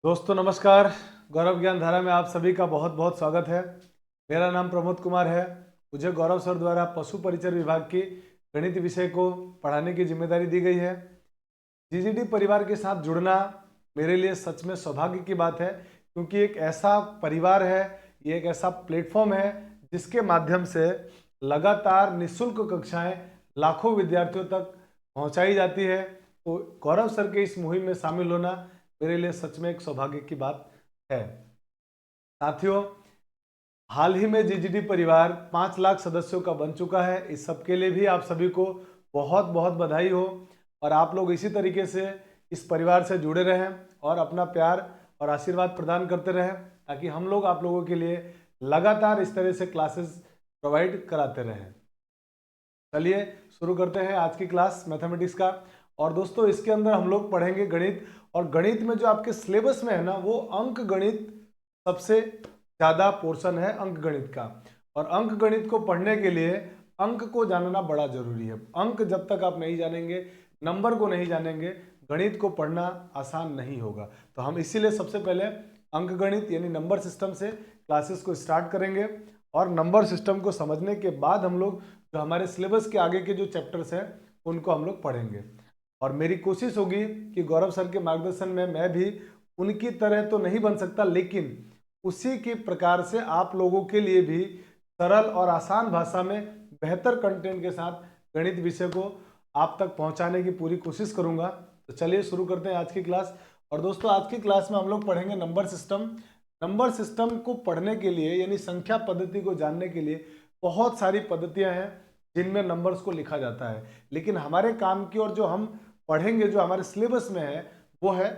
दोस्तों नमस्कार। गौरव ज्ञान धारा में आप सभी का बहुत बहुत स्वागत है। मेरा नाम प्रमोद कुमार है। मुझे गौरव सर द्वारा पशु परिचर विभाग की गणित विषय को पढ़ाने की जिम्मेदारी दी गई है। जीजीडी परिवार के साथ जुड़ना मेरे लिए सच में सौभाग्य की बात है, क्योंकि एक ऐसा परिवार है, ये एक ऐसा प्लेटफॉर्म है जिसके माध्यम से लगातार निःशुल्क कक्षाएं लाखों विद्यार्थियों तक पहुंचाई जाती है। तो गौरव सर के इस मुहिम में शामिल होना मेरे लिए सच में एक सौभाग्य की बात है। साथियों, हाल ही में जीजीडी परिवार 5 लाख सदस्यों का बन चुका है। इस सब के लिए भी आप सभी को बहुत बहुत बधाई हो, और आप लोग इसी तरीके से इस परिवार से जुड़े रहें और अपना प्यार और आशीर्वाद प्रदान करते रहें, ताकि हम लोग आप लोगों के लिए लगातार इस तरह से क्लासेस प्रोवाइड कराते रहें। चलिए शुरू करते हैं आज की क्लास मैथमेटिक्स का। और दोस्तों, इसके अंदर हम लोग पढ़ेंगे गणित, और गणित में जो आपके सिलेबस में है ना, वो अंक गणित सबसे ज़्यादा पोर्शन है अंक गणित का। और अंक गणित को पढ़ने के लिए अंक को जानना बड़ा जरूरी है। अंक जब तक आप नहीं जानेंगे, नंबर को नहीं जानेंगे, गणित को पढ़ना आसान नहीं होगा। तो हम इसीलिए सबसे पहले अंक गणित यानी नंबर सिस्टम से क्लासेस को स्टार्ट करेंगे, और नंबर सिस्टम को समझने के बाद हम लोग जो हमारे सिलेबस के आगे के जो चैप्टर्स हैं उनको हम लोग पढ़ेंगे। और मेरी कोशिश होगी कि गौरव सर के मार्गदर्शन में मैं भी उनकी तरह तो नहीं बन सकता, लेकिन उसी के प्रकार से आप लोगों के लिए भी सरल और आसान भाषा में बेहतर कंटेंट के साथ गणित विषय को आप तक पहुंचाने की पूरी कोशिश करूंगा। तो चलिए शुरू करते हैं आज की क्लास। और दोस्तों, आज की क्लास में हम लोग पढ़ेंगे नंबर सिस्टम। नंबर सिस्टम को पढ़ने के लिए यानी संख्या पद्धति को जानने के लिए बहुत सारी पद्धतियां हैं जिनमें नंबर्स को लिखा जाता है, लेकिन हमारे काम की और जो हम पढ़ेंगे, जो हमारे सिलेबस में है, वो है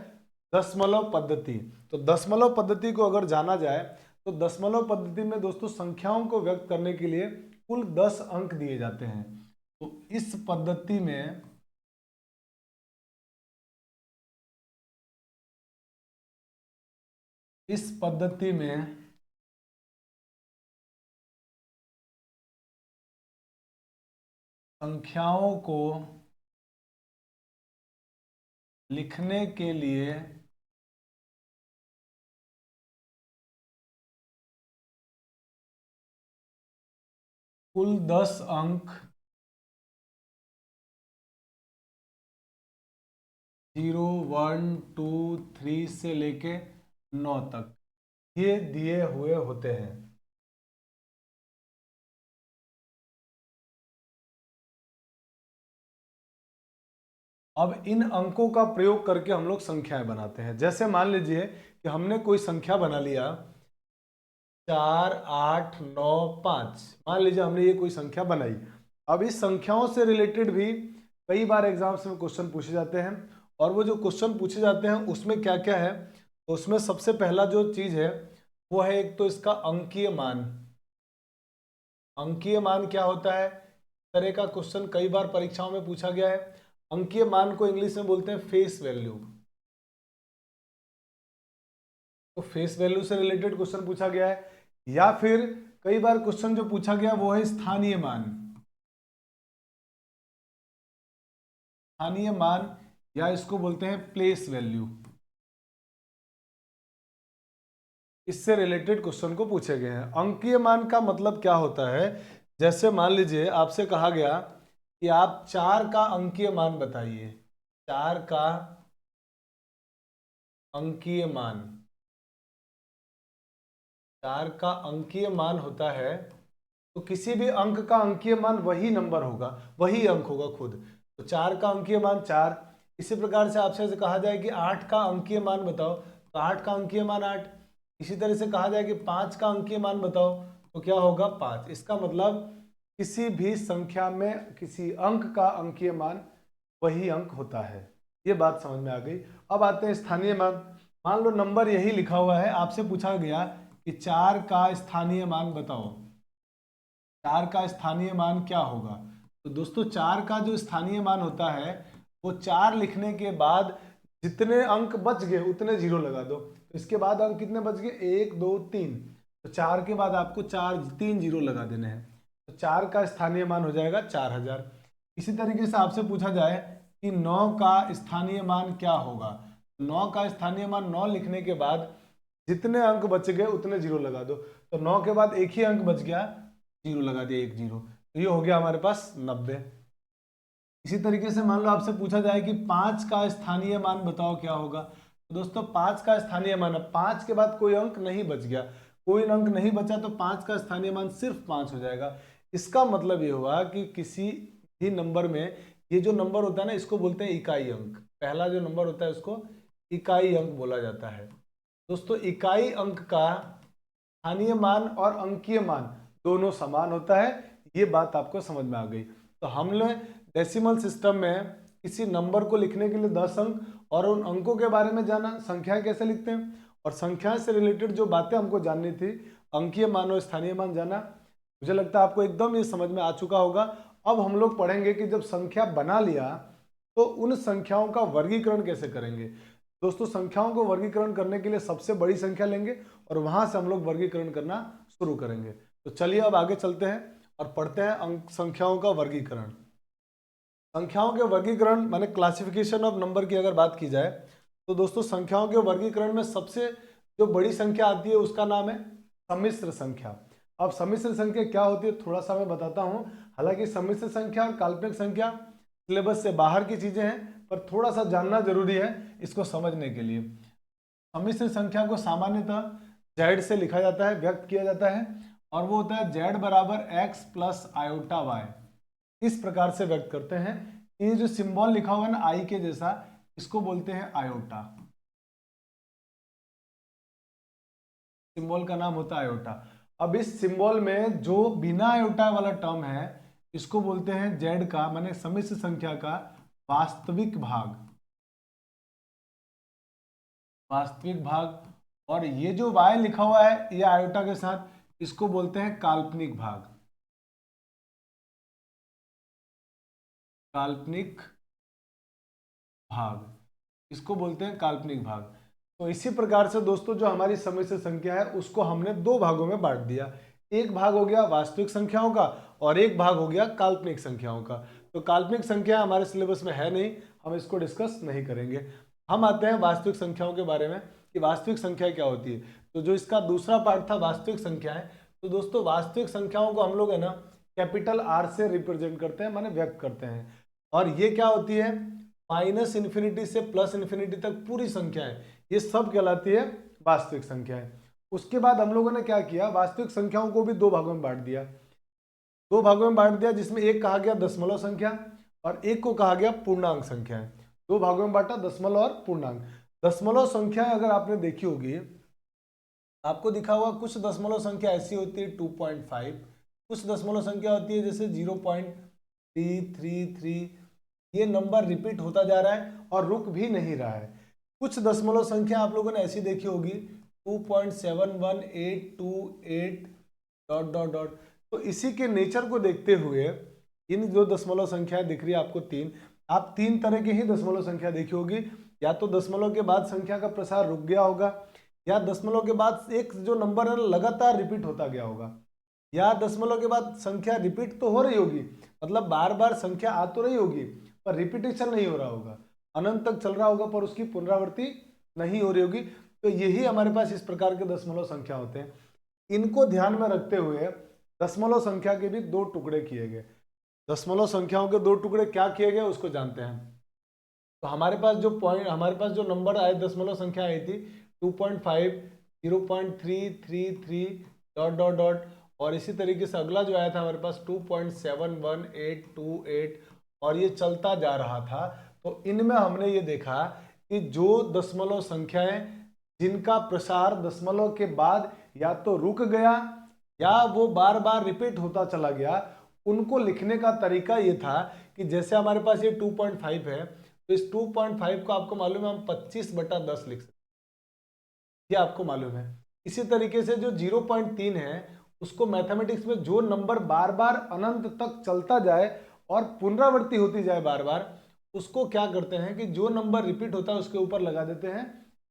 दशमलव पद्धति। तो दशमलव पद्धति को अगर जाना जाए तो दशमलव पद्धति में दोस्तों संख्याओं को व्यक्त करने के लिए कुल 10 अंक दिए जाते हैं। तो इस पद्धति में संख्याओं को लिखने के लिए कुल 10 अंक 0, 1, 2, 3 से लेके 9 तक ये दिए हुए होते हैं। अब इन अंकों का प्रयोग करके हम लोग संख्याएं बनाते हैं। जैसे मान लीजिए कि हमने कोई संख्या बना लिया 4, 8, 9, 5। मान लीजिए हमने ये कोई संख्या बनाई। अब इस संख्याओं से रिलेटेड भी कई बार एग्जाम्स में क्वेश्चन पूछे जाते हैं, और वो जो क्वेश्चन पूछे जाते हैं उसमें क्या क्या है, तो उसमें सबसे पहला जो चीज है वो है एक तो इसका अंकीय मान। अंकीय मान क्या होता है, इस तरह का क्वेश्चन कई बार परीक्षाओं में पूछा गया है। अंकीय मान को इंग्लिश में बोलते हैं फेस वैल्यू। तो फेस वैल्यू से रिलेटेड क्वेश्चन पूछा गया है, या फिर कई बार क्वेश्चन जो पूछा गया वो है स्थानीय मान। स्थानीय मान या इसको बोलते हैं प्लेस वैल्यू। इससे रिलेटेड क्वेश्चन को पूछे गए हैं। अंकीय मान का मतलब क्या होता है, जैसे मान लीजिए आपसे कहा गया कि आप 4 का अंकीय मान बताइए। 4 का अंकीय मान, 4 का अंकीय मान होता है, तो किसी भी अंक का अंकीय मान वही नंबर होगा, वही अंक होगा खुद। तो 4 का अंकीय मान 4। इसी प्रकार से आपसे कहा जाए कि 8 का अंकीय मान बताओ, तो 8 का अंकीय मान 8। इसी तरह से कहा जाए कि 5 का अंकीय मान बताओ, तो क्या होगा 5। इसका मतलब किसी भी संख्या में किसी अंक का अंकीय मान वही अंक होता है। ये बात समझ में आ गई। अब आते हैं स्थानीय मान। मान लो नंबर यही लिखा हुआ है, आपसे पूछा गया कि 4 का स्थानीय मान बताओ। 4 का स्थानीय मान क्या होगा, तो दोस्तों 4 का जो स्थानीय मान होता है वो 4 लिखने के बाद जितने अंक बच गए उतने जीरो लगा दो। तो इसके बाद अंक कितने बच गए, 1, 2, 3। तो 4 के बाद आपको 3 जीरो लगा देने हैं। तो 4 का स्थानीय मान हो जाएगा 4000। इसी तरीके से आपसे पूछा जाए कि 9 का स्थानीय मान क्या होगा, 9 का स्थानीय मान 9 लिखने के बाद जितने अंक बच गए उतने जीरो लगा दो। तो 9 के बाद एक ही अंक बच गया, जीरो लगा दिया, एक जीरो। तो ये हो गया हमारे पास 90। इसी तरीके से मान लो आपसे पूछा जाए कि 5 का स्थानीय मान बताओ क्या होगा। तो दोस्तों 5 का स्थानीय मान, 5 के बाद कोई अंक नहीं बच गया, कोई अंक नहीं बचा, तो 5 का स्थानीय मान सिर्फ 5 हो जाएगा। इसका मतलब ये हुआ कि किसी भी नंबर में ये जो नंबर होता है ना, इसको बोलते हैं इकाई अंक। पहला जो नंबर होता है उसको इकाई अंक बोला जाता है। दोस्तों इकाई अंक का स्थानीय मान और अंकीय मान दोनों समान होता है, ये बात आपको समझ में आ गई। तो हम लोग डेसिमल सिस्टम में किसी नंबर को लिखने के लिए 10 अंक और उन अंकों के बारे में जाना, संख्याएं कैसे लिखते हैं और संख्याएं से रिलेटेड जो बातें हमको जाननी थी, अंकीय मान और स्थानीय मान जाना, मुझे लगता है आपको एकदम ये समझ में आ चुका होगा। अब हम लोग पढ़ेंगे कि जब संख्या बना लिया तो उन संख्याओं का वर्गीकरण कैसे करेंगे। दोस्तों संख्याओं को वर्गीकरण करने के लिए सबसे बड़ी संख्या लेंगे और वहां से हम लोग वर्गीकरण करना शुरू करेंगे। तो चलिए अब आगे चलते हैं और पढ़ते हैं संख्याओं का वर्गीकरण। संख्याओं के वर्गीकरण माने क्लासिफिकेशन ऑफ नंबर की अगर बात की जाए तो दोस्तों संख्याओं के वर्गीकरण में सबसे जो बड़ी संख्या आती है उसका नाम है सम्मिश्र संख्या। अब सम्मिश्र संख्या क्या होती है थोड़ा सा मैं बताता हूं। हालांकि सम्मिश्र संख्या और काल्पनिक संख्या सिलेबस से बाहर की चीजें हैं, पर थोड़ा सा जानना जरूरी है इसको समझने के लिए। सम्मिश्र संख्या को सामान्यतः जेड से लिखा जाता है, व्यक्त किया जाता है, और वो होता है जेड बराबर एक्स प्लस आयोटा वाई। इस प्रकार से व्यक्त करते हैं। ये जो सिंबल लिखा हुआ है ना आई के जैसा, इसको बोलते हैं आयोटा। सिंबल का नाम होता है आयोटा। अब इस सिंबल में जो बिना आयोटा वाला टर्म है इसको बोलते हैं जेड का माने सम्मिश्र संख्या का वास्तविक भाग। वास्तविक भाग। और ये जो y लिखा हुआ है ये आयोटा के साथ, इसको बोलते हैं काल्पनिक भाग। काल्पनिक भाग, इसको बोलते हैं काल्पनिक भाग। तो इसी प्रकार से दोस्तों जो हमारी सम्मिश्र संख्या है उसको हमने दो भागों में बांट दिया। एक भाग हो गया वास्तविक संख्याओं का और एक भाग हो गया काल्पनिक संख्याओं का। तो काल्पनिक संख्या हमारे सिलेबस में है नहीं, हम इसको डिस्कस नहीं करेंगे। हम आते हैं वास्तविक संख्याओं के बारे में कि वास्तविक संख्या क्या होती है। तो जो इसका दूसरा पार्ट था वास्तविक संख्याएं, तो दोस्तों वास्तविक संख्याओं को हम लोग है ना कैपिटल आर से रिप्रेजेंट करते हैं माने व्यक्त करते हैं। और ये क्या होती है माइनस इन्फिनिटी से प्लस इन्फिनिटी तक पूरी संख्याएं, ये सब कहलाती है वास्तविक संख्याएं। उसके बाद हम लोगों ने क्या किया, वास्तविक संख्याओं को भी दो भागों में बांट दिया। दो भागों में बांट दिया जिसमें एक कहा गया दशमलव संख्या और एक को कहा गया पूर्णांक संख्याएं। दो भागों में बांटा, दशमलव और पूर्णांक। दशमलव संख्या अगर आपने देखी होगी, आपको दिखा हुआ कुछ दशमलव संख्या ऐसी होती है 2.5, कुछ दशमलव संख्या होती है जैसे 0.333। ये नंबर रिपीट होता जा रहा है और रुक भी नहीं रहा है। कुछ दशमलव संख्या आप लोगों ने ऐसी देखी होगी 2.71828 डॉट डॉट डॉट। तो इसी के नेचर को देखते हुए इन जो दशमलव संख्या दिख रही है आपको तीन, आप तीन तरह की ही दशमलव संख्या देखी होगी। या तो दशमलव के बाद संख्या का प्रसार रुक गया होगा, या दशमलव के बाद एक जो नंबर है लगातार रिपीट होता गया होगा, या दशमलव के बाद संख्या रिपीट तो हो रही होगी, मतलब बार बार संख्या आ तो रही होगी पर रिपीटेशन नहीं हो रहा होगा, अनंत तक चल रहा होगा पर उसकी पुनरावृत्ति नहीं हो रही होगी। तो यही हमारे पास इस प्रकार के दशमलव संख्या होते हैं। इनको ध्यान में रखते हुए दशमलव संख्या के भी दो टुकड़े किए गए। दशमलव संख्याओं के दो टुकड़े क्या किए गए उसको जानते हैं। तो हमारे पास जो पॉइंट, हमारे पास जो नंबर आए दशमलव संख्या आई थी 2.5, 0.333 डॉट डॉट डॉट, और इसी तरीके से अगला जो आया था हमारे पास 2.71828 और ये चलता जा रहा था। तो इनमें हमने ये देखा कि जो दशमलव संख्याएं जिनका प्रसार दशमलव के बाद या तो रुक गया या वो बार बार रिपीट होता चला गया, उनको लिखने का तरीका ये था कि जैसे हमारे पास ये 2.5 है तो इस 2.5 को आपको मालूम है हम 25/10 लिख सकते, ये आपको मालूम है। इसी तरीके से जो 0.3 है उसको मैथमेटिक्स में जो नंबर बार बार अनंत तक चलता जाए और पुनरावृत्ति होती जाए बार बार, उसको क्या करते हैं कि जो नंबर रिपीट होता है उसके ऊपर लगा देते हैं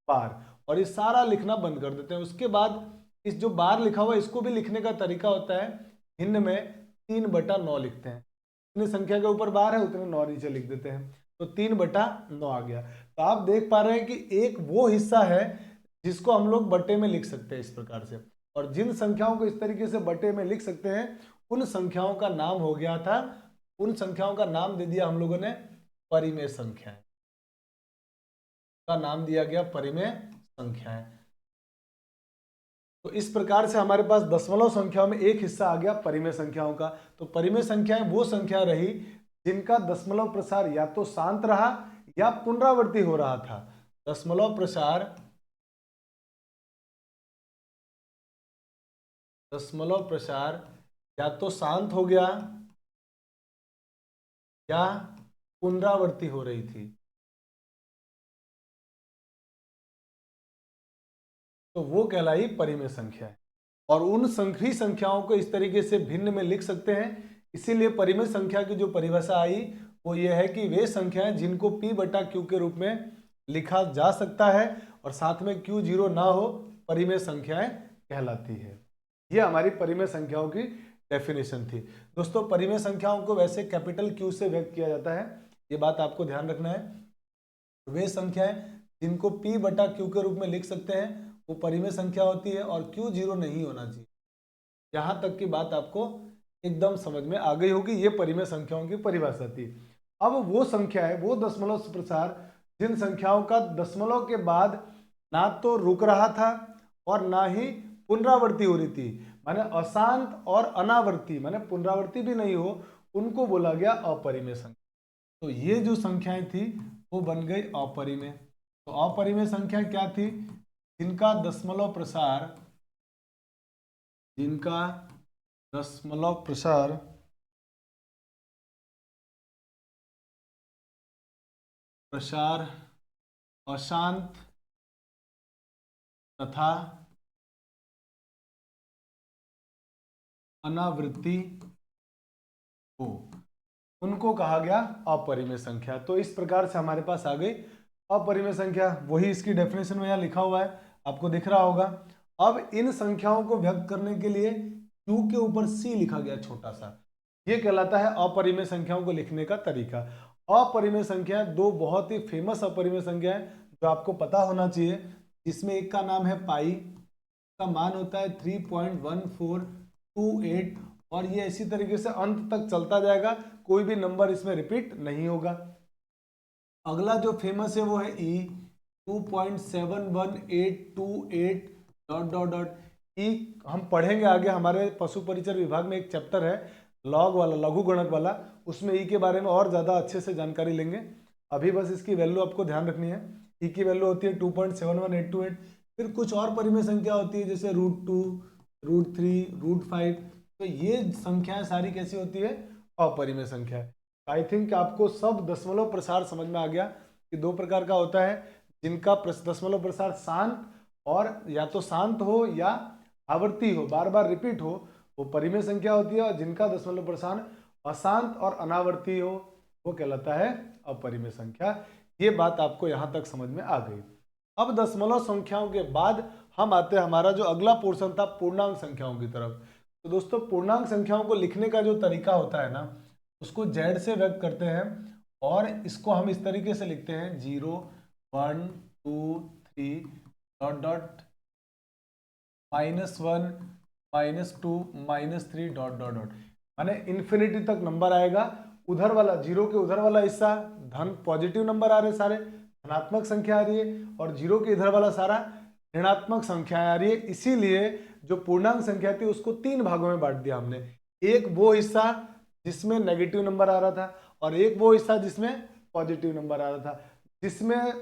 बार, और ये सारा लिखना बंद कर देते हैं। उसके बाद इस जो बार लिखा हुआ है इसको भी लिखने का तरीका होता है भिन्न में 3/9 लिखते हैं। जितनी संख्या के ऊपर बार है उतने 9 नीचे लिख देते हैं। तो 3/9 आ गया। तो आप देख पा रहे हैं कि एक वो हिस्सा है जिसको हम लोग बटे में लिख सकते हैं इस प्रकार से, और जिन संख्याओं को इस तरीके से बटे में लिख सकते हैं उन संख्याओं का नाम हो गया था, उन संख्याओं का नाम दे दिया हम लोगों ने परिमेय संख्याएं, का नाम दिया गया परिमेय संख्याएं। तो इस प्रकार से हमारे पास दशमलव संख्याओं में एक हिस्सा आ गया परिमेय संख्याओं का। तो परिमेय संख्याएं वो संख्या रही जिनका दशमलव प्रसार या तो शांत रहा या पुनरावृत्ति हो रहा था। दशमलव प्रसार या तो शांत हो गया या पुनरावृत्ति हो रही थी, तो वो कहलाई परिमेय संख्या है। और उन संख्यी संख्याओं को इस तरीके से भिन्न में लिख सकते हैं। इसीलिए परिमेय संख्या की जो परिभाषा आई वो ये है कि वे संख्याएं जिनको p/q के रूप में लिखा जा सकता है और साथ में q 0 ना हो, परिमेय संख्याएं कहलाती है। ये हमारी परिमेय संख्याओं की डेफिनेशन थी। दोस्तों, परिमेय संख्याओं को वैसे कैपिटल Q से व्यक्त किया जाता है, ये बात आपको ध्यान रखना है। वे संख्याएं जिनको p/q के रूप में लिख सकते हैं वो परिमेय संख्या होती है और q 0 नहीं होना चाहिए। यहाँ तक की बात आपको एकदम समझ में आ गई होगी। ये परिमेय संख्याओं की परिभाषा थी। अब वो संख्या है, वो दशमलव प्रसार जिन संख्याओं का दशमलव के बाद ना तो रुक रहा था और ना ही पुनरावृत्ति हो रही थी, माने अशांत और अनावर्ती, माने पुनरावृत्ति भी नहीं हो, उनको बोला गया अपरिमेय संख्या। तो ये जो संख्याएं थी वो बन गई अपरिमेय। तो अपरिमेय संख्या क्या थी? जिनका दशमलव प्रसार अशांत तथा अनावृत्ति हो, उनको कहा गया अपरिमेय संख्या। तो इस प्रकार से हमारे पास आ गई अपरिमेय संख्या। वही इसकी डेफिनेशन में यहाँ लिखा हुआ है, आपको दिख रहा होगा। अब इन संख्याओं को व्यक्त करने के लिए q के ऊपर c लिखा गया छोटा सा, ये कहलाता है अपरिमेय संख्याओं को लिखने का तरीका। अपरिमेय संख्या दो बहुत ही फेमस अपरिमेय संख्या है जो आपको पता होना चाहिए, जिसमें एक का नाम है पाई, का मान होता है 3.1428 और ये इसी तरीके से अंत तक चलता जाएगा, कोई भी नंबर इसमें रिपीट नहीं होगा। अगला जो फेमस है वो है ई 2.71828 ... ई हम पढ़ेंगे आगे, हमारे पशु परिचर विभाग में एक चैप्टर है लॉग वाला, लघु गणक वाला, उसमें ई के बारे में और ज़्यादा अच्छे से जानकारी लेंगे। अभी बस इसकी वैल्यू आपको ध्यान रखनी है। ई की वैल्यू होती है 2.71828। फिर कुछ और परिमेय संख्या होती है जैसे √2, √3, √5। तो ये संख्याएं सारी कैसी होती है? अपरिमेय संख्या। आई थिंक आपको सब दशमलव प्रसार समझ में आ गया कि दो प्रकार का होता है, जिनका दशमलव प्रसार शांत और या तो शांत हो या आवर्ती हो, बार बार रिपीट हो, वो परिमेय संख्या होती है, और जिनका दशमलव प्रसार अशांत और अनावर्ती हो वो कहलाता है अपरिमेय संख्या। ये बात आपको यहाँ तक समझ में आ गई। अब दशमलव संख्याओं के बाद हम आते हैं, हमारा जो अगला पोर्शन था पूर्णांक संख्याओं की तरफ। तो दोस्तों, पूर्णांक संख्याओं को लिखने का जो तरीका होता है ना, उसको z से व्यक्त करते हैं और इसको हम इस तरीके से लिखते हैं 0, 1, 2, 3 ... -1, -2, -3 ... माने इन्फिनिटी तक नंबर आएगा। उधर वाला जीरो के उधर वाला हिस्सा धन पॉजिटिव नंबर आ रहे, सारे धनात्मक संख्या आ रही है, और जीरो के इधर वाला सारा ऋणात्मक संख्या आ रही है। इसीलिए जो पूर्णांक संख्या थी उसको तीन भागों में बांट दिया हमने। एक वो हिस्सा जिसमें नेगेटिव नंबर आ रहा था, और एक वो हिस्सा जिसमें पॉजिटिव नंबर आ रहा था। जिसमें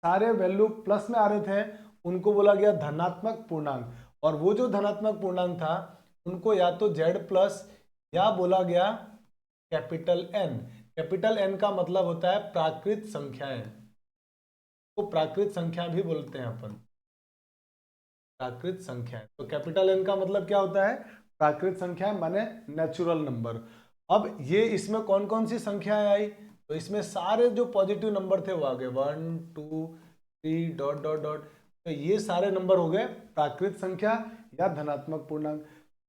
सारे वैल्यू प्लस में आ रहे थे उनको बोला गया धनात्मक पूर्णांक, और वो जो धनात्मक पूर्णांक था उनको या तो z+ या बोला गया कैपिटल N। कैपिटल N का मतलब होता है प्राकृत संख्याएं, तो प्राकृत संख्या भी बोलते हैं अपन, प्राकृत संख्याएं। तो कैपिटल N का मतलब क्या होता है? प्राकृत संख्याएं माने नेचुरल नंबर। अब ये इसमें कौन कौन सी संख्याएं आई? तो इसमें सारे जो पॉजिटिव नंबर थे वो आ गए 1, 2, 3 ... तो ये सारे नंबर हो गए प्राकृत संख्या या धनात्मक पूर्णांक।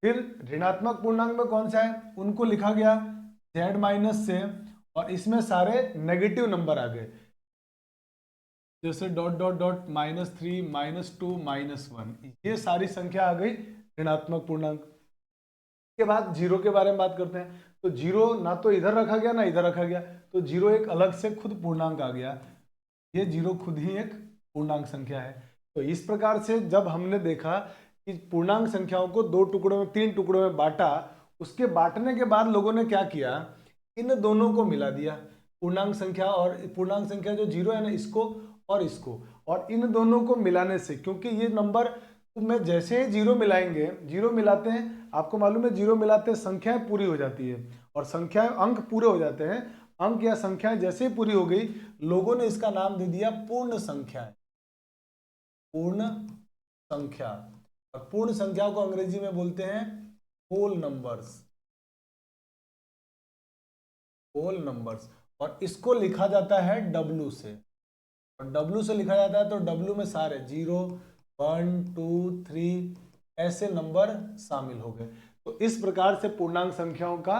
फिर ऋणात्मक पूर्णांक में कौन सा है? उनको लिखा गया z- से, और इसमें सारे नेगेटिव नंबर आ गए, जैसे डॉट डॉट डॉट -3 -2 -1, ये सारी संख्या आ गई ऋणात्मक पूर्णांक। के बाद जीरो के बारे में बात करते हैं। तो जीरो ना तो इधर रखा गया ना इधर रखा गया, तो जीरो एक अलग से खुद पूर्णांक आ गया। ये जीरो खुद ही एक पूर्णांक संख्या है। तो इस प्रकार से जब हमने देखा कि पूर्णांक संख्याओं को दो टुकड़ों में, तीन टुकड़ों में बांटा, उसके बांटने के बाद लोगों ने क्या किया, इन दोनों को मिला दिया, पूर्णांक संख्या और पूर्णांक संख्या जो जीरो है ना, इसको और इसको, और इन दोनों को मिलाने से, क्योंकि ये नंबर में जैसे ही जीरो मिलाएंगे, जीरो मिलाते हैं, आपको मालूम है जीरो मिलाते हैं संख्याएं पूरी हो जाती है, और संख्याएं अंक पूरे हो जाते हैं। अंक या संख्याएं जैसे ही पूरी हो गई, लोगों ने इसका नाम दे दिया पूर्ण संख्याएं, पूर्ण संख्या। और पूर्ण संख्या को अंग्रेजी में बोलते हैं होल नंबर्स, होल नंबर्स। और इसको लिखा जाता है W से, और W से लिखा जाता है तो W में सारे 0 1 2 3 ऐसे नंबर शामिल हो गए। तो इस प्रकार से पूर्णांक संख्याओं का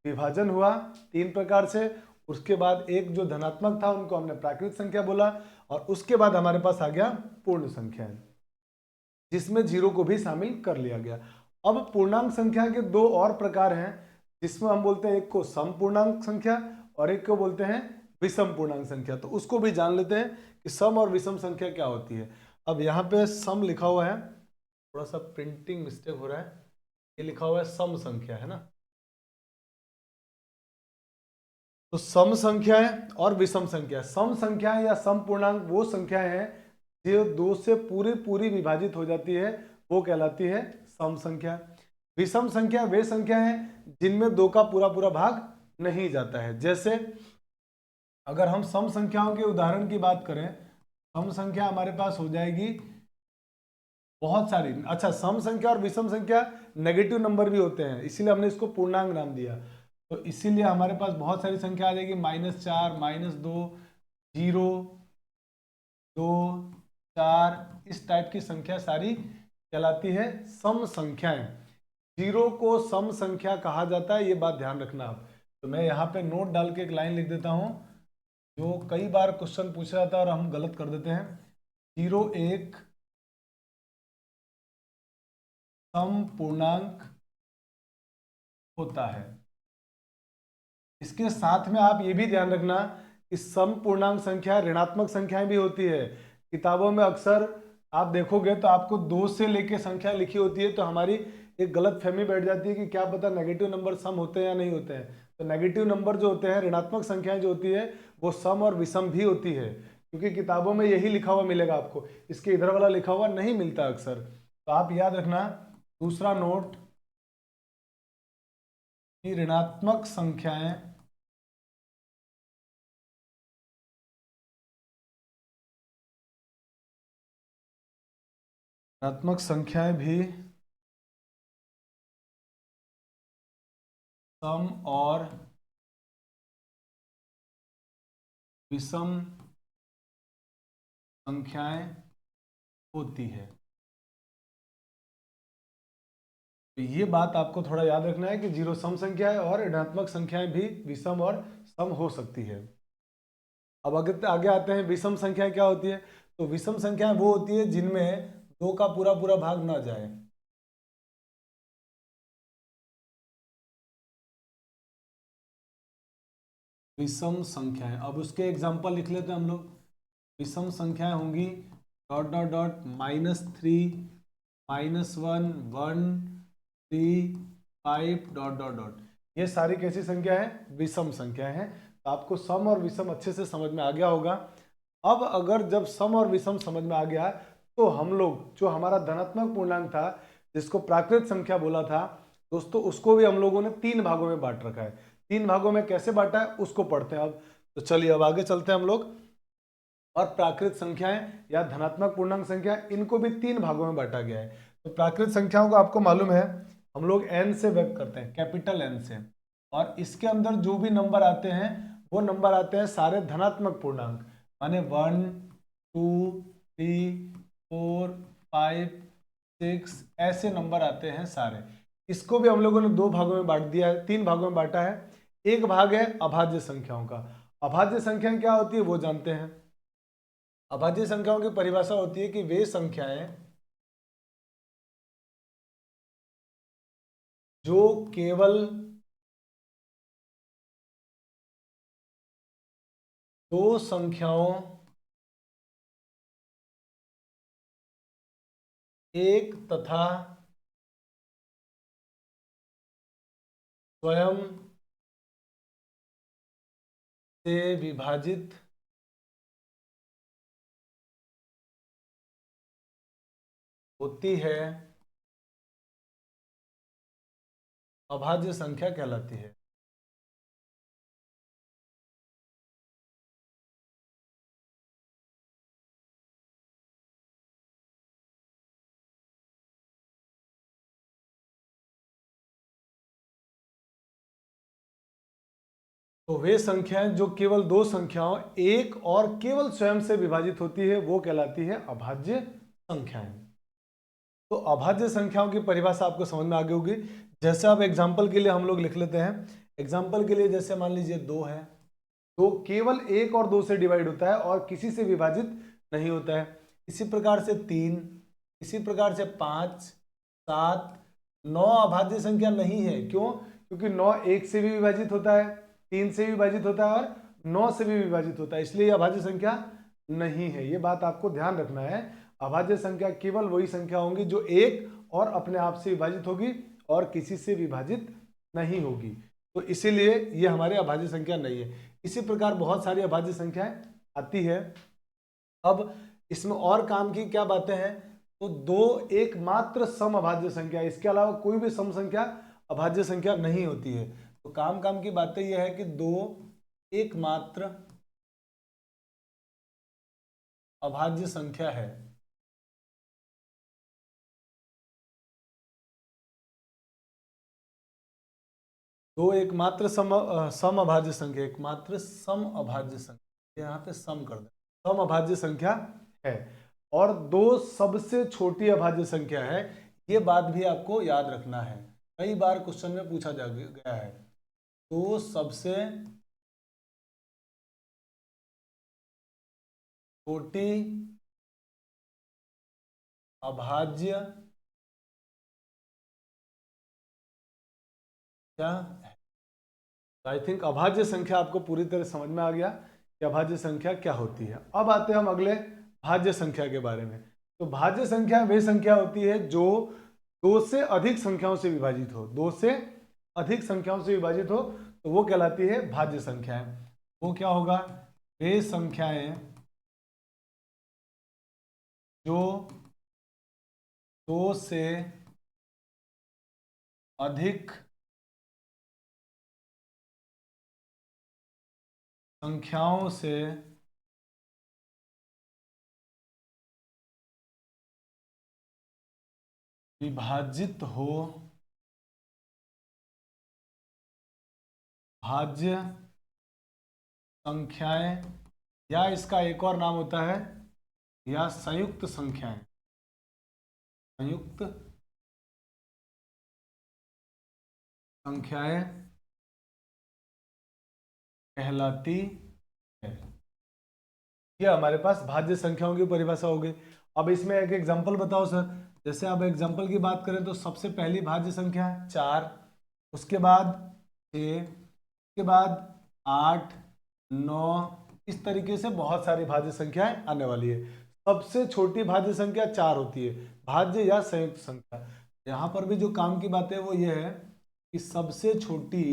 विभाजन हुआ तीन प्रकार से। उसके बाद एक जो धनात्मक था उनको हमने प्राकृत संख्या बोला, और उसके बाद हमारे पास आ गया पूर्ण संख्याएं, जिसमें जीरो को भी शामिल कर लिया गया। अब पूर्णांक संख्या के दो और प्रकार हैं, जिसमें हम बोलते हैं एक को सम पूर्णांक संख्या और एक को बोलते हैं विषम पूर्णांक संख्या। तो उसको भी जान लेते हैं कि सम और विषम संख्या क्या होती है। अब यहाँ पे सम लिखा हुआ है, थोड़ा सा प्रिंटिंग मिस्टेक हो रहा है, ये लिखा हुआ है सम संख्या, है ना। तो सम संख्याएं और विषम संख्या, सम संख्याएं या सम पूर्णांक वो संख्याएं हैं जो दो से पूरी पूरी विभाजित हो जाती है, वो कहलाती है सम संख्या। विषम संख्या वे संख्या हैं जिनमें दो का पूरा पूरा भाग नहीं जाता है। जैसे अगर हम सम संख्याओं के उदाहरण की बात करें, सम संख्या हमारे पास हो जाएगी बहुत सारी। अच्छा, सम संख्या और विषम संख्या नेगेटिव नंबर भी होते हैं, इसीलिए हमने इसको पूर्णांक नाम दिया। तो इसीलिए हमारे पास बहुत सारी संख्या आ जाएगी, -4 -2 0 2 4, इस टाइप की संख्या सारी कहलाती है सम संख्याएं। जीरो को सम संख्या कहा जाता है, ये बात ध्यान रखना आप। तो मैं यहाँ पे नोट डाल के एक लाइन लिख देता हूँ, जो कई बार क्वेश्चन पूछा जाता है और हम गलत कर देते हैं। जीरो एक सम पूर्णांक होता है। इसके साथ में आप ये भी ध्यान रखना कि सम पूर्णांक संख्या ऋणात्मक संख्याएं भी होती है। किताबों में अक्सर आप देखोगे तो आपको 2 से लेके संख्या लिखी होती है, तो हमारी एक गलत फहमी बैठ जाती है कि क्या पता नेगेटिव नंबर सम होते हैं या नहीं होते हैं। तो नेगेटिव नंबर जो होते हैं, ऋणात्मक संख्याएं जो होती है, वो सम और विषम भी होती है, क्योंकि किताबों में यही लिखा हुआ मिलेगा आपको, इसके इधर वाला लिखा हुआ नहीं मिलता अक्सर। तो आप याद रखना, दूसरा नोट, कि ऋणात्मक संख्याएं ऋणात्मक संख्याएं भी सम और विषम संख्याएं होती है। तो ये बात आपको थोड़ा याद रखना है कि जीरो सम संख्या है और ऋणात्मक संख्याएं भी विषम और सम हो सकती है। अब अगर आगे आते हैं, विषम संख्याएं क्या होती है। तो विषम संख्याएं वो होती है जिनमें दो का पूरा पूरा भाग ना जाए। विषम संख्याएं, अब उसके एग्जांपल लिख लेते हैं हम लोग। विषम संख्याएं होंगी dot dot dot -3 -1 1 3 5 dot dot dot. ये सारी कैसी संख्या है, विषम संख्या है। तो आपको सम और विषम अच्छे से समझ में आ गया होगा। अब अगर जब सम और विषम समझ में आ गया, तो हम लोग जो हमारा धनात्मक पूर्णांक था, जिसको प्राकृत संख्या बोला था दोस्तों, उसको भी हम लोगों ने तीन भागों में बांट रखा है। तीन भागों में कैसे बांटा है उसको पढ़ते हैं अब। तो चलिए अब आगे चलते हैं हम लोग। और प्राकृत संख्याएं या धनात्मक पूर्णांक संख्या, इनको भी तीन भागों में बांटा गया है। तो प्राकृत संख्याओं को आपको मालूम है हम लोग n से व्यक्त करते हैं, कैपिटल N से, और इसके अंदर जो भी नंबर आते हैं वो नंबर आते हैं सारे धनात्मक पूर्णांक, माने 1 2 3 4 5 6 ऐसे नंबर आते हैं सारे। इसको भी हम लोगों ने दो भागों में बांट दिया है, तीन भागों में बांटा है। एक भाग है अभाज्य संख्याओं का। अभाज्य संख्याएं क्या होती है वो जानते हैं। अभाज्य संख्याओं की परिभाषा होती है कि वे संख्याएं जो केवल दो संख्याओं एक तथा स्वयं से विभाजित होती है अभाज्य संख्या कहलाती है। तो वे संख्याएं जो केवल दो संख्याओं एक और केवल स्वयं से विभाजित होती है वो कहलाती है अभाज्य संख्याएं। तो अभाज्य संख्याओं की परिभाषा आपको समझ में आ गई होगी। जैसे अब एग्जाम्पल के लिए हम लोग लिख लेते हैं। एग्जाम्पल के लिए जैसे मान लीजिए 2 है, तो केवल 1 और 2 से डिवाइड होता है और किसी से विभाजित नहीं होता है। इसी प्रकार से 3, इसी प्रकार से 5, 7, 9 अभाज्य संख्या नहीं है। क्यों? क्योंकि 9 1 से भी विभाजित होता है, 3 से भी विभाजित होता है और 9 से भी विभाजित होता है, इसलिए अभाज्य संख्या नहीं है। ये बात आपको ध्यान रखना है। अभाज्य संख्या केवल वही संख्या होंगी जो एक और अपने आप से विभाजित होगी और किसी से विभाजित नहीं होगी। तो इसीलिए ये हमारे अभाज्य संख्या नहीं है। इसी प्रकार बहुत सारी अभाज्य संख्याएं आती है। अब इसमें और काम की क्या बातें हैं? तो 2 एकमात्र सम अभाज्य संख्या, इसके अलावा कोई भी सम संख्या अभाज्य संख्या नहीं होती है। तो काम की बातें यह है कि 2 एकमात्र अभाज्य संख्या है। दो एकमात्र सम अभाज्य संख्या, एकमात्र सम अभाज्य संख्या, यहाँ पे सम कर दे, सम अभाज्य संख्या है। और 2 सबसे छोटी अभाज्य संख्या है। ये बात भी आपको याद रखना है, कई बार क्वेश्चन में पूछा जा गया है। 2 सबसे छोटी अभाज्य क्या है? आई थिंक अभाज्य संख्या आपको पूरी तरह समझ में आ गया कि अभाज्य संख्या क्या होती है। अब आते हैं हम अगले भाज्य संख्या के बारे में। तो भाज्य संख्या वे संख्या होती है जो 2 से अधिक संख्याओं से विभाजित हो। 2 से अधिक संख्याओं से विभाजित हो तो वो कहलाती है भाज्य संख्याएं। वो क्या होगा? वे संख्याएं जो 2 से अधिक संख्याओं से विभाजित हो भाज्य संख्याएं, या इसका एक और नाम होता है या संयुक्त संख्याएं, संयुक्त संख्याएं कहलाती है। ये हमारे पास भाज्य संख्याओं की परिभाषा हो गई। अब इसमें एक एग्जांपल बताओ सर। जैसे अब एग्जांपल की बात करें तो सबसे पहली भाज्य संख्या है 4, उसके बाद 6, उसके बाद 8, 9, इस तरीके से बहुत सारी भाज्य संख्याएं आने वाली है। सबसे छोटी भाज्य संख्या 4 होती है, भाज्य या संयुक्त संख्या। यहाँ पर भी जो काम की बात है वो ये है कि सबसे छोटी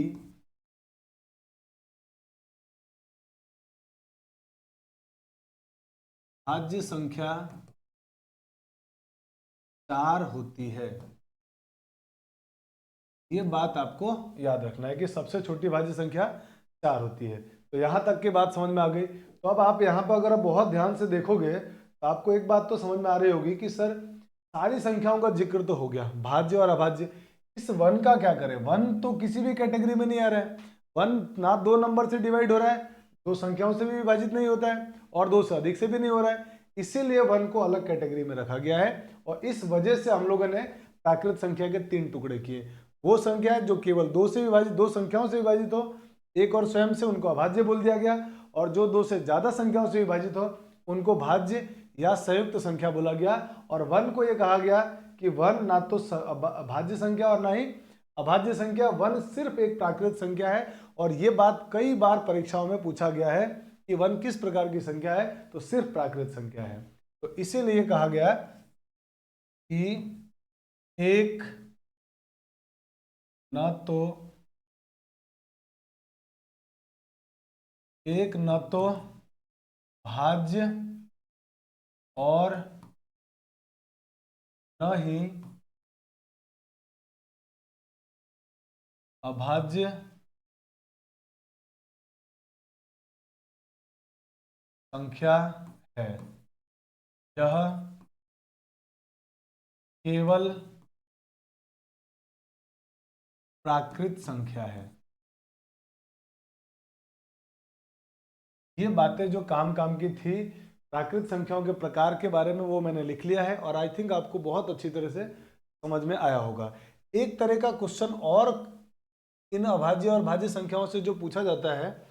भाज्य संख्या 4 होती है। ये बात आपको याद रखना है कि सबसे छोटी भाज्य संख्या 4 होती है। तो यहाँ तक की बात समझ में आ गई। तो अब आप यहाँ पर अगर आप बहुत ध्यान से देखोगे तो आपको एक बात तो समझ में आ रही होगी कि सर सारी संख्याओं का जिक्र तो हो गया, भाज्य और अभाज्य, इस 1 का क्या करें? 1 तो किसी भी कैटेगरी में नहीं आ रहा है। 1 ना 2 नंबर से डिवाइड हो रहा है, 2 संख्याओं से भी विभाजित नहीं होता है और 2 से अधिक से भी नहीं हो रहा है, इसीलिए 1 को अलग कैटेगरी में रखा गया है। और इस वजह से हम लोगों ने प्राकृत संख्या के 3 टुकड़े किए। वो संख्या है जो केवल 2 से विभाजित, 2 संख्याओं से विभाजित हो, एक और स्वयं से, उनको अभाज्य बोल दिया गया, और जो 2 से ज्यादा संख्याओं से विभाजित हो उनको भाज्य या संयुक्त संख्या बोला गया। और 1 को ये कहा गया कि 1 ना तो भाज्य संख्या और ना ही अभाज्य संख्या, 1 सिर्फ एक प्राकृत संख्या है। और ये बात कई बार परीक्षाओं में पूछा गया है कि 1 किस प्रकार की संख्या है, तो सिर्फ प्राकृत संख्या है। तो इसीलिए कहा गया कि एक न तो भाज्य और न ही अभाज्य संख्या है, यह केवल प्राकृत संख्या है। ये बातें जो काम की थी प्राकृत संख्याओं के प्रकार के बारे में, वो मैंने लिख लिया है और आई थिंक आपको बहुत अच्छी तरह से समझ में आया होगा। एक तरह का क्वेश्चन और इन अभाज्य और भाज्य संख्याओं से जो पूछा जाता है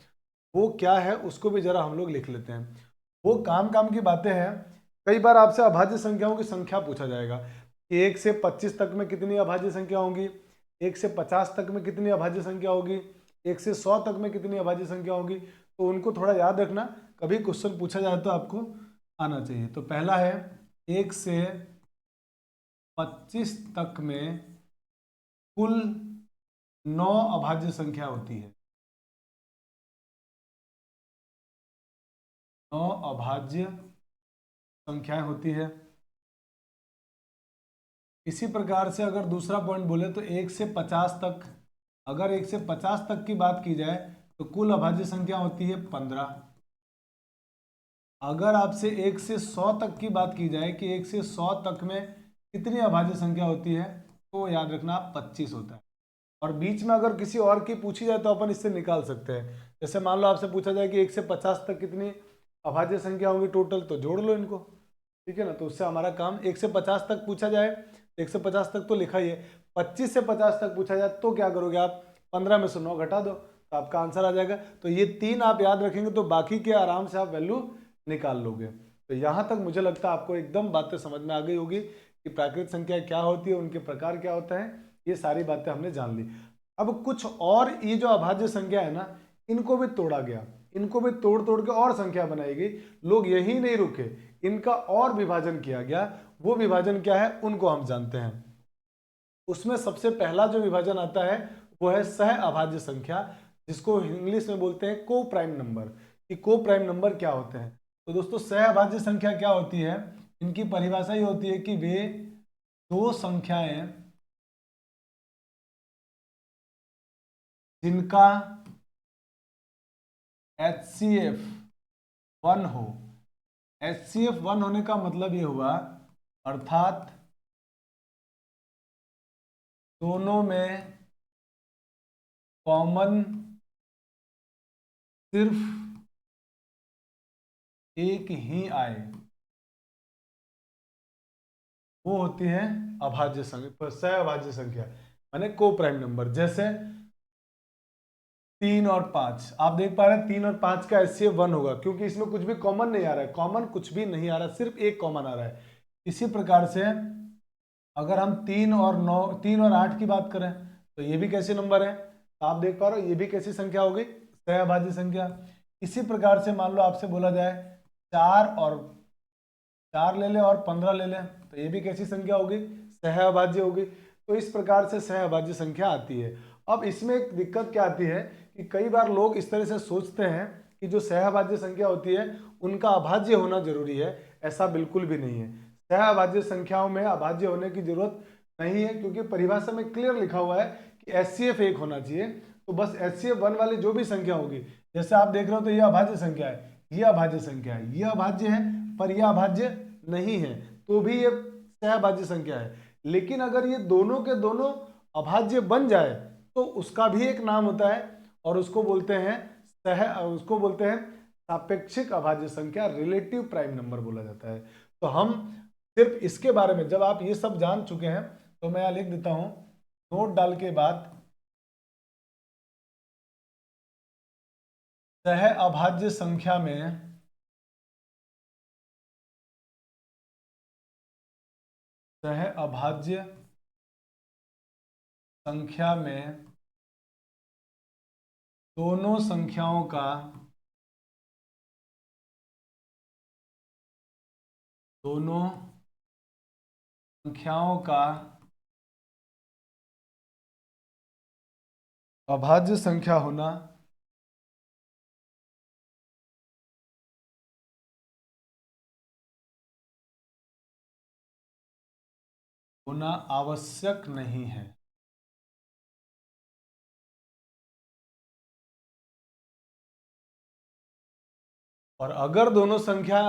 वो क्या है, उसको भी जरा हम लोग लिख लेते हैं। वो काम की बातें हैं। कई बार आपसे अभाज्य संख्याओं की संख्या पूछा जाएगा कि 1 से 25 तक में कितनी अभाज्य संख्या होंगी, 1 से 50 तक में कितनी अभाज्य संख्या होगी, 1 से 100 तक में कितनी अभाज्य संख्या होगी। तो उनको थोड़ा याद रखना, कभी क्वेश्चन पूछा जाए तो आपको आना चाहिए। तो पहला है 1 से 25 तक में कुल 9 अभाज्य संख्या होती है। 9 अभाज्य संख्याएं होती है। इसी प्रकार से अगर दूसरा पॉइंट बोले तो 1 से 50 तक, अगर 1 से 50 तक की बात की जाए तो कुल अभाज्य संख्या होती है 15। अगर आपसे 1 से 100 तक की बात की जाए कि 1 से 100 तक में कितनी अभाज्य संख्या होती है, तो याद रखना 25 होता है। और बीच में अगर किसी और की पूछी जाए तो अपन इससे निकाल सकते हैं। जैसे मान लो आपसे पूछा जाए कि 1 से 50 तक कितनी अभाज्य संख्या होंगी टोटल, तो जोड़ लो इनको, ठीक है ना। तो उससे हमारा काम, 1 से 50 तक पूछा जाए, 1 से 50 तक तो लिखा ही है, 25 से 50 तक पूछा जाए तो क्या करोगे आप, 15 में से 9 घटा दो तो आपका आंसर आ जाएगा। तो ये 3 आप याद रखेंगे तो बाकी के आराम से आप वैल्यू निकाल लोगे। तो यहाँ तक मुझे लगता है आपको एकदम बातें समझ में आ गई होगी कि प्राकृत संख्या क्या होती है, उनके प्रकार क्या होता है, ये सारी बातें हमने जान ली। अब कुछ और, ये जो अभाज्य संख्या है ना, इनको भी तोड़ा गया, इनको भी तोड़ तोड़ के और संख्या बनाई गई। लोग यही नहीं रुके, इनका और विभाजन किया गया। वो विभाजन क्या है उनको हम जानते हैं। उसमें सबसे पहला जो विभाजन आता है वो है सह अभाज्य संख्या, जिसको इंग्लिश में बोलते हैं को प्राइम नंबर। कि को प्राइम नंबर क्या होते हैं, तो दोस्तों सह अभाज्य संख्या क्या होती है, इनकी परिभाषा ये होती है कि वे दो संख्याएं जिनका HCF 1 हो। HCF 1 होने का मतलब ये हुआ, अर्थात दोनों में कॉमन सिर्फ एक ही आए, वो होती है अभाज्य संख्या, सह अभाज्य संख्या माने को प्राइम नंबर। जैसे 3 और 5, आप देख पा रहे हैं 3 और 5 का HCF 1 होगा, क्योंकि इसमें कुछ भी कॉमन नहीं आ रहा है, कॉमन कुछ भी नहीं आ रहा, सिर्फ एक कॉमन आ रहा है। इसी प्रकार से अगर हम 3 और 9, 3 और 8 की बात करें तो ये भी कैसे नंबर है, तो आप देख पा रहे हो ये भी कैसी संख्या हो गई, सह अभाज्य संख्या। इसी प्रकार से मान लो आपसे बोला जाए 4 ले ले और 15 ले ले, तो ये भी कैसी संख्या होगी, सह अभाज्य होगी। तो इस प्रकार से सह अभाज्य संख्या आती है। अब इसमें एक दिक्कत क्या आती है कि कई बार लोग इस तरह से सोचते हैं कि जो सह अभाज्य संख्या होती है उनका अभाज्य होना जरूरी है। ऐसा बिल्कुल भी नहीं है। सह अभाज्य संख्याओं में अभाज्य होने की जरूरत नहीं है, क्योंकि परिभाषा में क्लियर लिखा हुआ है कि HCF 1 होना चाहिए। तो बस HCF 1 वाली जो भी संख्या होगी, जैसे आप देख रहे हो तो ये अभाज्य संख्या है, ये अभाज्य संख्या है, ये अभाज्य है पर यह अभाज्य नहीं है, तो भी ये सहअभाज्य संख्या है। लेकिन अगर ये दोनों के दोनों अभाज्य बन जाए तो उसका भी एक नाम होता है और उसको बोलते हैं सापेक्षिक अभाज्य संख्या, रिलेटिव प्राइम नंबर बोला जाता है। तो हम सिर्फ इसके बारे में, जब आप ये सब जान चुके हैं तो मैं यहाँ लिख देता हूं, नोट डाल के बाद सह अभाज्य संख्या में सह अभाज्य संख्या में दोनों संख्याओं का अभाज्य संख्या होना आवश्यक नहीं है। और अगर दोनों संख्या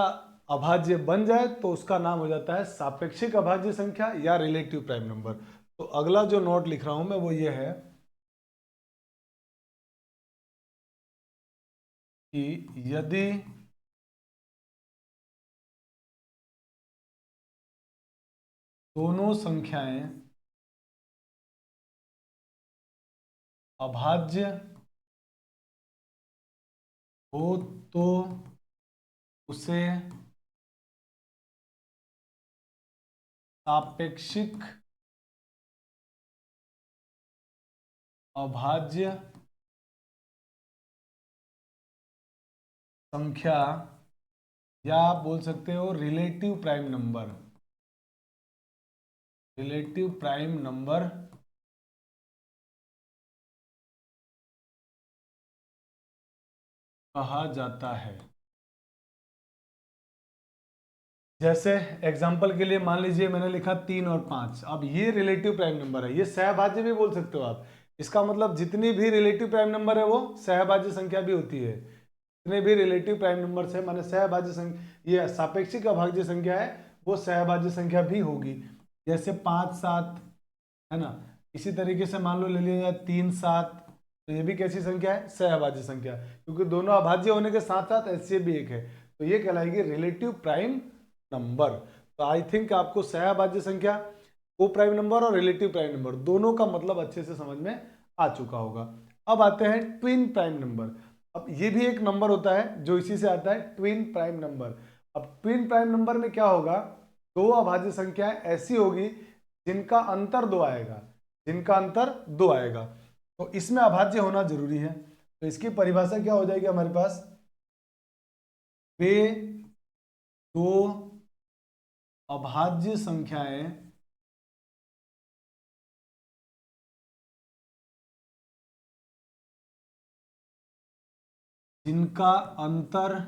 अभाज्य बन जाए तो उसका नाम हो जाता है सापेक्षिक अभाज्य संख्या या रिलेटिव प्राइम नंबर। तो अगला जो नोट लिख रहा हूं मैं वो ये है कि यदि दोनों संख्याएं अभाज्य हो तो उसे सापेक्षिक अभाज्य संख्या या आप बोल सकते हो रिलेटिव प्राइम नंबर कहा जाता है। जैसे एग्जाम्पल के लिए मान लीजिए मैंने लिखा 3 और 5। अब ये रिलेटिव प्राइम नंबर है, ये सहभाज्य भी बोल सकते हो आप। इसका मतलब जितनी भी रिलेटिव प्राइम नंबर है वो सहभाज्य संख्या भी होती है। जितने भी रिलेटिव प्राइम नंबर है माने सहभाज्य संख्या, ये सापेक्षिक अभाज्य संख्या है, वो सहभाज्य संख्या भी होगी। जैसे 5 7 है ना, इसी तरीके से मान लो ले लिया जाए 3 7, तो ये भी कैसी संख्या है? सहभाज्य संख्या, क्योंकि दोनों अभाज्य होने के साथ साथ एचसीएफ भी एक है, तो ये कहलाएगी रिलेटिव प्राइम नंबर। तो आई थिंक आपको सहभाज्य संख्या, को प्राइम नंबर और रिलेटिव प्राइम नंबर दोनों का मतलब अच्छे से समझ में आ चुका होगा। अब आते हैं ट्विन प्राइम नंबर। अब ये भी एक नंबर होता है जो इसी से आता है, ट्विन प्राइम नंबर। अब ट्विन प्राइम नंबर में क्या होगा? दो अभाज्य संख्याएं ऐसी होगी जिनका अंतर 2 आएगा, तो इसमें अभाज्य होना जरूरी है। तो इसकी परिभाषा क्या हो जाएगी हमारे पास? वे दो अभाज्य संख्याएं जिनका अंतर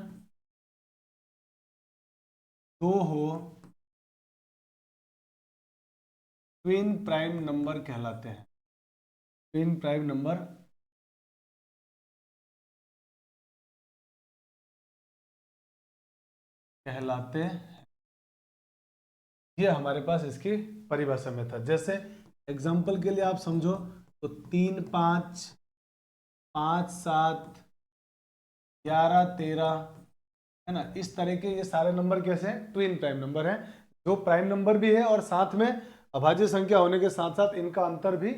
2 हो ट्विन प्राइम नंबर कहलाते हैं। ट्विन प्राइम नंबर कहलाते हैं। ये हमारे पास इसकी परिभाषा में था। जैसे एग्जांपल के लिए आप समझो तो 3 5 5 7 11 13 है ना, इस तरह के ये सारे नंबर कैसे हैं? ट्विन प्राइम नंबर हैं, जो प्राइम नंबर भी है और साथ में अभाज्य संख्या होने के साथ साथ इनका अंतर भी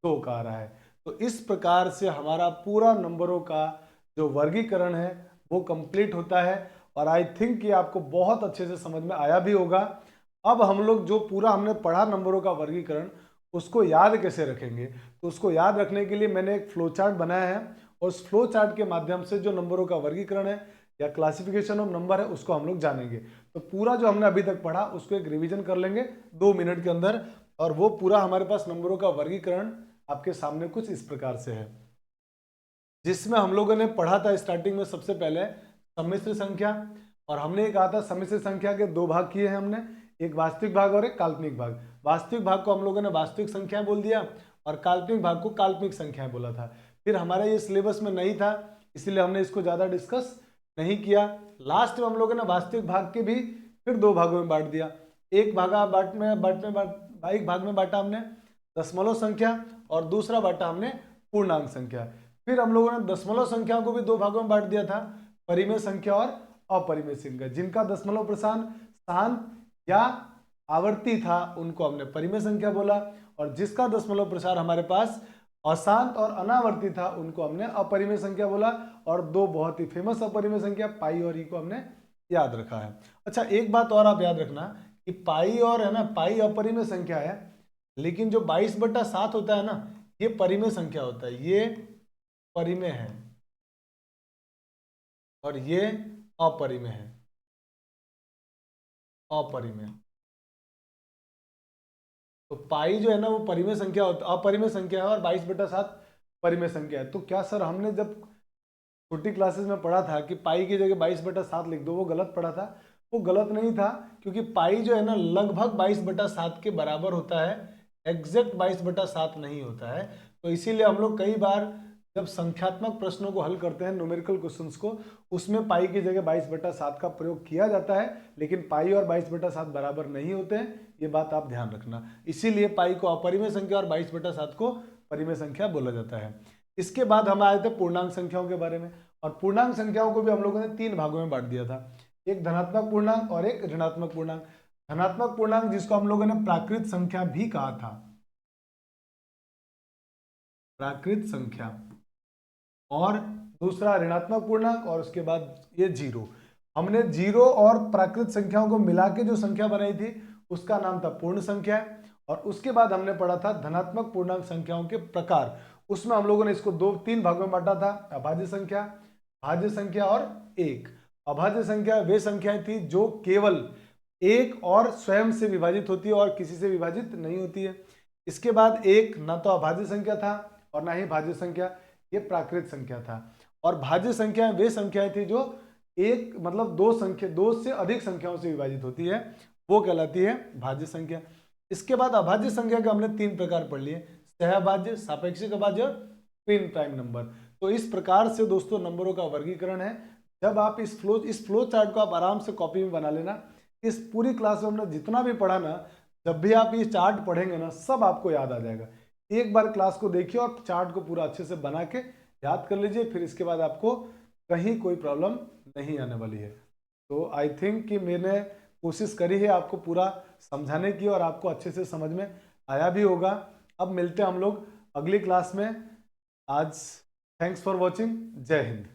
2 का आ रहा है। तो इस प्रकार से हमारा पूरा नंबरों का जो वर्गीकरण है वो कंप्लीट होता है। और आई थिंक कि आपको बहुत अच्छे से समझ में आया भी होगा। अब हम लोग जो पूरा हमने पढ़ा नंबरों का वर्गीकरण, उसको याद कैसे रखेंगे? तो उसको याद रखने के लिए मैंने एक फ्लो चार्ट बनाया है, और उस फ्लो चार्ट के माध्यम से जो नंबरों का वर्गीकरण है या क्लासिफिकेशन ऑफ नंबर है उसको हम लोग जानेंगे। तो पूरा जो हमने अभी तक पढ़ा उसको एक रिवीजन कर लेंगे 2 मिनट के अंदर, और वो पूरा हमारे पास नंबरों का वर्गीकरण आपके सामने कुछ इस प्रकार से है। जिसमें हम लोगों ने पढ़ा था स्टार्टिंग में सबसे पहले सम्मिश्र संख्या, और हमने ये कहा था सम्मिश्र संख्या के 2 भाग किए हैं हमने, एक वास्तविक भाग और एक काल्पनिक भाग। वास्तविक भाग को हम लोगों ने वास्तविक संख्या बोल दिया और काल्पनिक भाग को काल्पनिक संख्याएं बोला था। फिर हमारा ये सिलेबस में नहीं था इसलिए हमने इसको ज़्यादा डिस्कस नहीं किया। लास्ट में हम लोगों ने वास्तविक भाग के भी फिर 2 भागों में बांट दिया। एक भाग में बांटा हमने दशमलव संख्या, और दूसरा बांटा हमने पूर्णांक संख्या। फिर हम लोगों ने दशमलव संख्या को भी 2 भागों में बांट दिया था, परिमेय संख्या और अपरिमेय संख्या। जिनका दशमलव प्रसारण शांत या आवर्ती था उनको हमने परिमेय संख्या बोला, और जिसका दशमलव प्रसार हमारे पास अशांत और अनावर्ती था उनको हमने अपरिमेय संख्या बोला। और दो बहुत ही फेमस अपरिमेय संख्या पाई और ई को हमने याद रखा है। अच्छा, एक बात और आप याद रखना कि पाई और है ना, पाई अपरिमेय संख्या है, लेकिन जो 22/7 होता है ना, ये परिमेय संख्या होता है, ये परिमेय है और ये अपरिमेय है, अपरिमेय। तो पाई जो है ना वो परिमेय संख्या होता, अपरिमेय संख्या है और 22/7 परिमेय संख्या है। तो क्या सर हमने जब छोटी क्लासेस में पढ़ा था कि पाई की जगह 22/7 लिख दो, वो गलत पढ़ा था? वो गलत नहीं था, क्योंकि पाई जो है ना लगभग 22/7 के बराबर होता है, एग्जैक्ट 22/7 नहीं होता है। तो इसीलिए हम लोग कई बार जब संख्यात्मक प्रश्नों को हल करते हैं, न्यूमेरिकल क्वेश्चंस को, उसमें पाई की जगह 22/7 का प्रयोग किया जाता है, लेकिन पाई और 22/7 बराबर नहीं होते हैं, ये बात आप ध्यान रखना। इसीलिए पाई को अपरिमेय संख्या और 22/7 को परिमेय संख्या बोला जाता है। इसके बाद हम आए थे पूर्णांक संख्याओं के बारे में, और पूर्णांक संख्याओं को भी हम लोगों ने 3 भागों में बांट दिया था, एक धनात्मक पूर्णांक और एक ऋणात्मक पूर्णांक। धनात्मक पूर्णांक जिसको हम लोगों ने प्राकृत संख्या भी कहा था, प्राकृत संख्या, और दूसरा ऋणात्मक पूर्णांक, और उसके बाद ये जीरो। हमने जीरो और प्राकृत संख्याओं को मिला के जो संख्या बनाई थी उसका नाम था पूर्ण संख्या। और उसके बाद हमने पढ़ा था धनात्मक पूर्णांक संख्याओं के प्रकार, उसमें हम लोगों ने इसको 3 भागों में बांटा था, अभाज्य संख्या, भाज्य संख्या और एक। अभाज्य संख्या वे संख्याएं थी जो केवल एक और स्वयं से विभाजित होती है और किसी से विभाजित नहीं होती है। इसके बाद एक ना तो अभाज्य संख्या था और ना ही भाज्य संख्या, ये प्राकृत संख्या था। और भाज्य संख्याएं वे संख्याएं थी जो एक मतलब दो से अधिक संख्याओं से विभाजित होती है, वो कहलाती है भाज्य संख्या। इसके बाद अभाज्य संख्या के हमने 3 प्रकार पढ़ लिए, सहअभाज्य, सापेक्षिक अभाज्य और ट्विन प्राइम नंबर। तो इस प्रकार से दोस्तों नंबरों का वर्गीकरण है। जब आप इस फ्लो चार्ट को आप आराम से कॉपी में बना लेना, इस पूरी क्लास में हमने जितना भी पढ़ा ना, जब भी आप ये चार्ट पढ़ेंगे ना, सब आपको याद आ जाएगा। एक बार क्लास को देखिए और चार्ट को पूरा अच्छे से बना के याद कर लीजिए, फिर इसके बाद आपको कहीं कोई प्रॉब्लम नहीं आने वाली है। तो आई थिंक कि मैंने कोशिश करी है आपको पूरा समझाने की और आपको अच्छे से समझ में आया भी होगा। अब मिलते हैं हम लोग अगली क्लास में। आज थैंक्स फॉर वॉचिंग, जय हिंद।